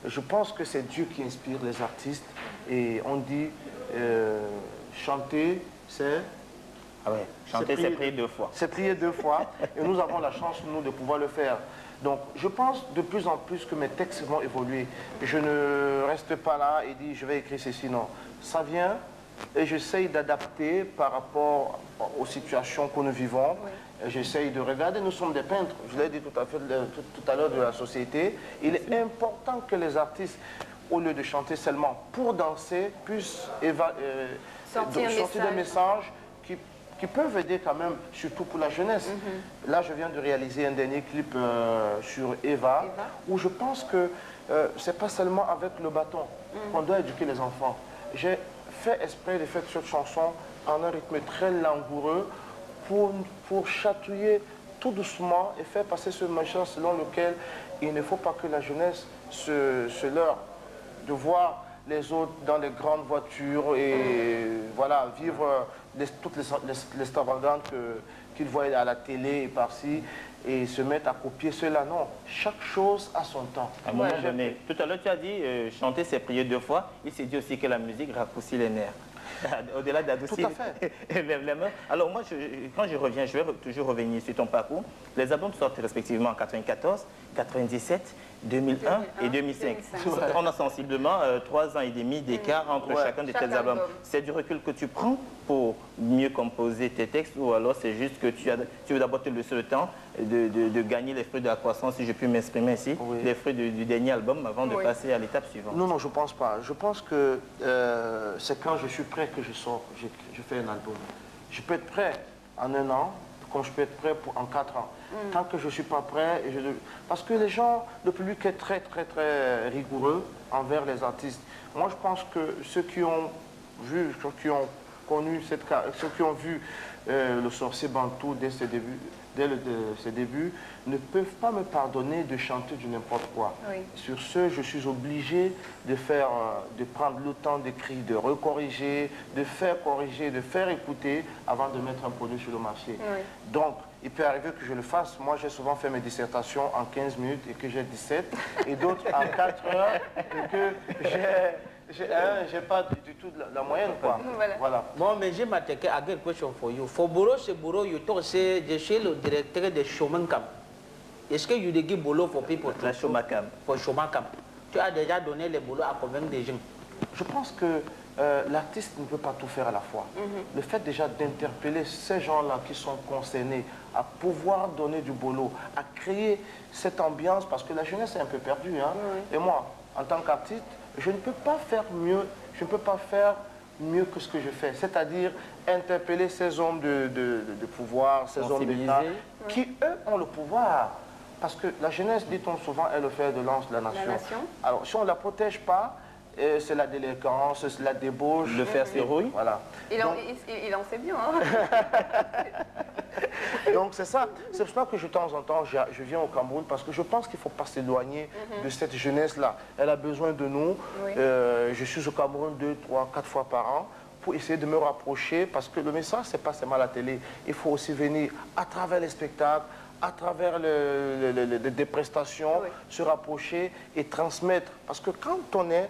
Je pense que c'est Dieu qui inspire les artistes et on dit chanter, c'est... Ah ouais, chanter, c'est prier 2 fois. C'est prier 2 fois et nous avons la chance, nous, de pouvoir le faire. Donc, je pense de plus en plus que mes textes vont évoluer. Je ne reste pas là et dis je vais écrire ceci, non. Ça vient et j'essaye d'adapter par rapport aux situations que nous vivons. Oui. J'essaye de regarder, nous sommes des peintres, je l'ai dit tout à l'heure de la société. Il est important que les artistes, au lieu de chanter seulement pour danser, puissent sortir des messages qui peuvent aider quand même, surtout pour la jeunesse. Là, je viens de réaliser un dernier clip sur Eva, où je pense que c'est pas seulement avec le bâton qu'on doit éduquer les enfants. J'ai fait exprès de faire cette chanson en un rythme très langoureux pour chatouiller tout doucement et faire passer ce message selon lequel il ne faut pas que la jeunesse se leurre de voir les autres dans les grandes voitures et voilà, vivre toutes les extravagantes qu'ils voient à la télé et par-ci et se mettre à copier cela. Non, chaque chose a son temps. À un moment donné, tout à l'heure tu as dit chanter c'est prier 2 fois. Il s'est dit aussi que la musique raccourcit les nerfs. Au-delà d'adoucir les mains. Alors moi, quand je reviens, je vais toujours revenir sur ton parcours. Les albums sortent respectivement en 94, 97, 2001 et 2005. On a sensiblement 3 ans et demi d'écart entre chacun de tes albums. C'est du recul que tu prends pour mieux composer tes textes ou alors c'est juste que tu veux d'abord te laisser le temps de gagner les fruits de la croissance, si je puis m'exprimer ainsi, les fruits du dernier album avant de passer à l'étape suivante? Non, non, je ne pense pas. Je pense que c'est quand je suis prêt que je sors, je fais un album. Je peux être prêt en 1 an, comme je peux être prêt en 4 ans. Tant que je ne suis pas prêt, parce que les gens, le public est très, très, très rigoureux envers les artistes. Moi, je pense que ceux qui ont vu, ceux qui ont connu ceux qui ont vu le sorcier Bantou dès ses débuts, ne peuvent pas me pardonner de chanter du n'importe quoi. Sur ce, je suis obligé de prendre le temps d'écrire, de recorriger, de faire corriger, de faire écouter avant de mettre un produit sur le marché. Donc, il peut arriver que je le fasse. Moi, j'ai souvent fait mes dissertations en 15 minutes et que j'ai 17, et d'autres en 4 heures et que j'ai pas du tout la moyenne, quoi. Voilà. Bon, mais j'ai m'attaqué à quelque question pour vous. Foboro, c'est Boro, je suis le directeur de Showmancam. Est-ce que you give bolo for people? La Showmancam. Pour Showmancam. Tu as déjà donné les bolos à convaincre des gens? Je pense que l'artiste ne peut pas tout faire à la fois. Le fait déjà d'interpeller ces gens-là qui sont concernés à pouvoir donner du boulot, à créer cette ambiance, parce que la jeunesse est un peu perdue. Hein? Et moi, en tant qu'artiste, je ne peux pas faire mieux, je ne peux pas faire mieux que ce que je fais. C'est-à-dire interpeller ces hommes de pouvoir, ces hommes d'État, qui eux ont le pouvoir. Parce que la jeunesse, dit-on souvent, est le fer de lance de la nation. Alors, si on ne la protège pas, c'est la délinquance, c'est la débauche. Le fer s'érouille. Voilà. Il en sait bien. Hein. Donc c'est ça. C'est pour ça que de temps en temps, je viens au Cameroun parce que je pense qu'il ne faut pas s'éloigner de cette jeunesse-là. Elle a besoin de nous. Je suis au Cameroun 2, 3, 4 fois par an pour essayer de me rapprocher parce que le message, c'est pas seulement la télé. Il faut aussi venir à travers les spectacles, à travers des prestations, se rapprocher et transmettre. Parce que quand on est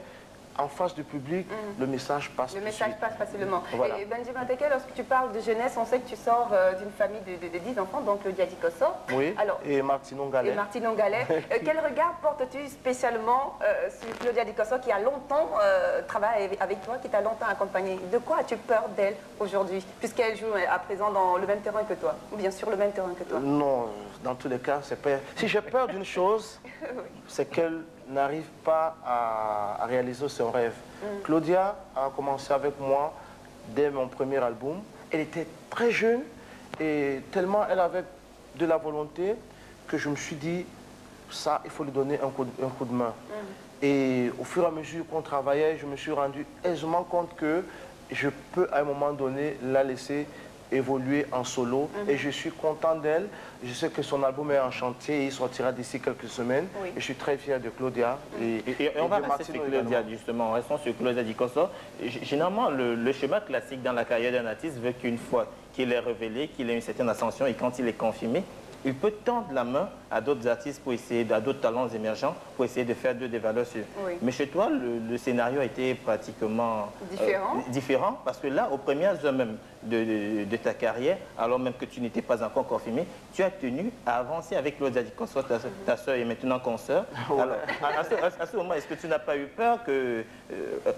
en face du public, le message passe. Le message passe facilement. Voilà. Et Benjamin Teke, lorsque tu parles de jeunesse, on sait que tu sors d'une famille de 10 enfants, donc Claudia Dikosso. Oui, alors, et Martine Ongalais. Et Martine Ongalais. Quel regard portes-tu spécialement sur Claudia Dikosso qui a longtemps travaillé avec toi, qui t'a longtemps accompagné? De quoi as-tu peur d'elle aujourd'hui, puisqu'elle joue à présent dans le même terrain que toi, ou bien sur le même terrain que toi? Non, dans tous les cas, c'est pas... Si j'ai peur d'une chose, c'est qu'elle n'arrive pas à réaliser son rêve. Claudia a commencé avec moi dès mon premier album. Elle était très jeune et tellement elle avait de la volonté que je me suis dit, ça, il faut lui donner un coup de main. Et au fur et à mesure qu'on travaillait, je me suis rendu aisément compte que je peux à un moment donné la laisser évoluer en solo et je suis content d'elle. Je sais que son album est en chantier et il sortira d'ici quelques semaines. Et je suis très fier de Claudia. Et on va rester sur Claudia justement, restons sur Claudia Dikosso. Généralement, le schéma classique dans la carrière d'un artiste veut qu'une fois qu'il est révélé, qu'il ait une certaine ascension et quand il est confirmé, il peut tendre la main à d'autres artistes, pour essayer, à d'autres talents émergents, pour essayer de faire des valeurs sûres. Oui. Mais chez toi, le scénario a été pratiquement différent, parce que là, aux premières heures même de ta carrière, alors même que tu n'étais pas encore confirmé, tu as tenu à avancer avec Claudia Di Cosso, ta soeur est maintenant consoeur. Alors, à ce moment, est-ce que tu n'as pas eu peur que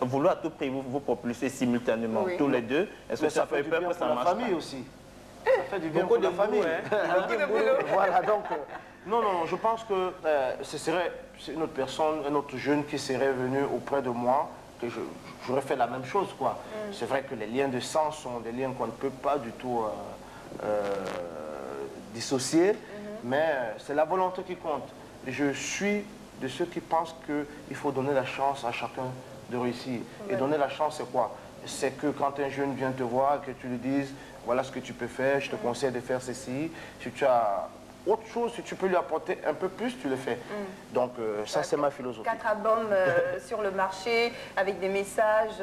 vouloir à tout prix vous propulser simultanément tous les deux? Est-ce que ça fait du bien pour la famille aussi? Ça fait du bien pour la famille. Voilà, donc, non, je pense que ce serait une autre personne, un autre jeune qui serait venu auprès de moi, que j'aurais fait la même chose, quoi. C'est vrai que les liens de sang sont des liens qu'on ne peut pas du tout dissocier, mais c'est la volonté qui compte. Je suis de ceux qui pensent qu'il faut donner la chance à chacun de réussir. Et donner la chance, c'est quoi? C'est que quand un jeune vient te voir, que tu lui dises, voilà ce que tu peux faire, je te conseille de faire ceci. Si tu as autre chose, si tu peux lui apporter un peu plus, tu le fais. Donc ça, c'est ma philosophie. 4 albums sur le marché, avec des messages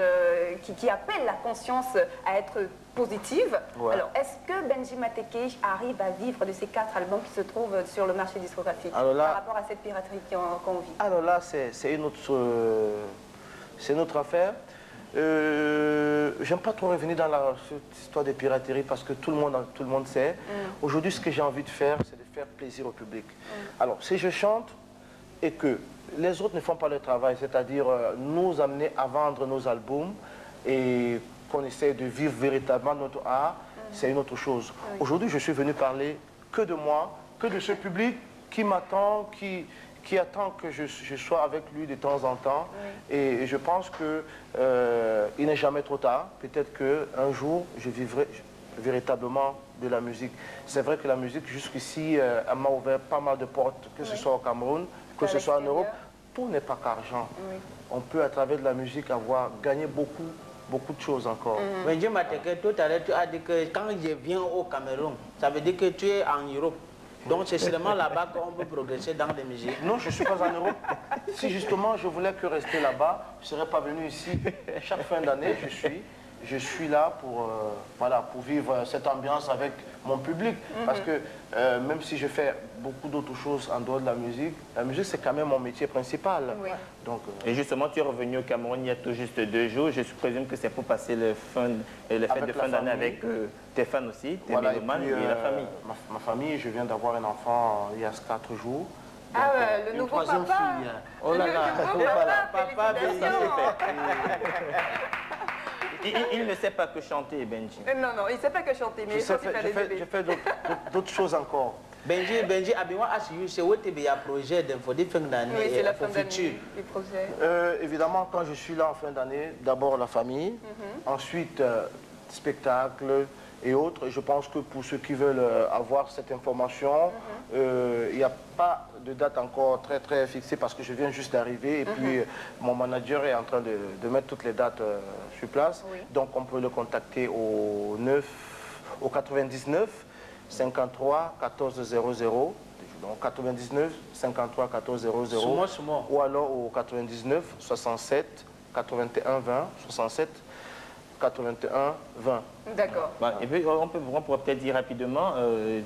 qui appellent la conscience à être positive. Ouais. Alors, est-ce que Benji Mateke arrive à vivre de ces 4 albums qui se trouvent sur le marché discographique par rapport à cette piraterie qu'on vit? Alors là, c'est une autre affaire. J'aime pas trop revenir dans cette histoire de piraterie parce que tout le monde sait. Aujourd'hui, ce que j'ai envie de faire, c'est de faire plaisir au public. Alors, si je chante et que les autres ne font pas le travail, c'est-à-dire nous amener à vendre nos albums et qu'on essaie de vivre véritablement notre art, c'est une autre chose. Aujourd'hui, je suis venu parler que de moi, que de ce public qui m'attend, qui attend que je sois avec lui de temps en temps. Et je pense qu'il n'est jamais trop tard. Peut-être qu'un jour, je vivrai véritablement de la musique. C'est vrai que la musique, jusqu'ici, elle m'a ouvert pas mal de portes, que ce soit au Cameroun, que ce soit en Europe. Tout n'est pas qu'argent. On peut, à travers de la musique, avoir gagné beaucoup de choses encore. Mais Dieu m'a dit que tout à l'heure, tu as dit que quand je viens au Cameroun, ça veut dire que tu es en Europe. Donc c'est seulement là-bas qu'on peut progresser dans les musiques. Non, je ne suis pas en Europe. Si justement je voulais que rester là-bas, je ne serais pas venu ici. Chaque fin d'année, je suis là pour vivre cette ambiance avec mon public. Parce que même si je fais beaucoup d'autres choses en dehors de la musique c'est quand même mon métier principal. Donc, et justement, tu es revenu au Cameroun il y a tout juste 2 jours. Je présume que c'est pour passer les fêtes de fin d'année avec tes fans aussi, tes mélomanes et la famille. Ma famille, je viens d'avoir un enfant il y a 4 jours. Ah ouais, le nouveau papa. Fille. Oh là là, papa, Il ne sait pas que chanter, Benji. Non, il ne sait pas que chanter, mais il faut faire des bébés. Je fais d'autres choses encore. Benji, Abiwa Asiyu, c'est où tu as un projet d'info de fin d'année? Oui, c'est la fin d'année, les projets. Évidemment, quand je suis là en fin d'année, d'abord la famille, ensuite spectacle et autres. Je pense que pour ceux qui veulent avoir cette information, il n'y a pas de date encore très fixée parce que je viens juste d'arriver et puis mon manager est en train de mettre toutes les dates sur place. Donc on peut le contacter au 99 53 14 00, donc 99 53 14 00, ou alors au 99 67 81 20 67 81 20. D'accord. Et puis on pourrait peut-être dire rapidement,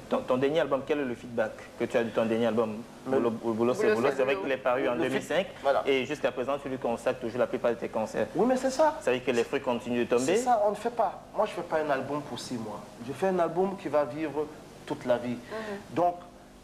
ton dernier album, quel est le feedback que tu as de ton dernier album? Boulot c'est Boulot, c'est vrai qu'il est paru en 2005 et jusqu'à présent tu lui consacres toujours la plupart de tes concerts. Oui, mais c'est ça. Ça veut dire que les fruits continuent de tomber. C'est ça, on ne fait pas. Moi je ne fais pas un album pour 6 mois. Je fais un album qui va vivre toute la vie. Donc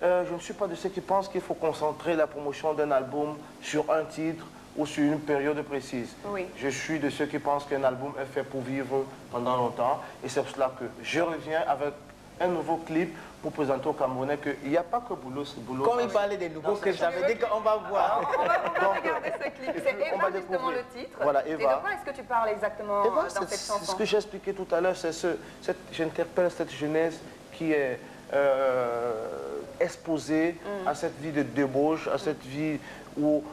je ne suis pas de ceux qui pensent qu'il faut concentrer la promotion d'un album sur un titre ou sur une période précise. Je suis de ceux qui pensent qu'un album est fait pour vivre pendant longtemps et c'est pour cela que je reviens avec un nouveau clip pour présenter aux Camerounais qu'il n'y a pas que Boulot, c'est Boulot. Comme il parlait des nouveaux clips, ça veut dire qu'on va voir. On va regarder ce clip. C'est Eva justement le titre. Voilà, Eva. Et de quoi est-ce que tu parles exactement dans cette chanson? C'est ce que j'ai expliqué tout à l'heure, j'interpelle cette jeunesse qui est exposée à cette vie de débauche, à cette vie où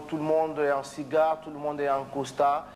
tout le monde est en cigare, tout le monde est en costard.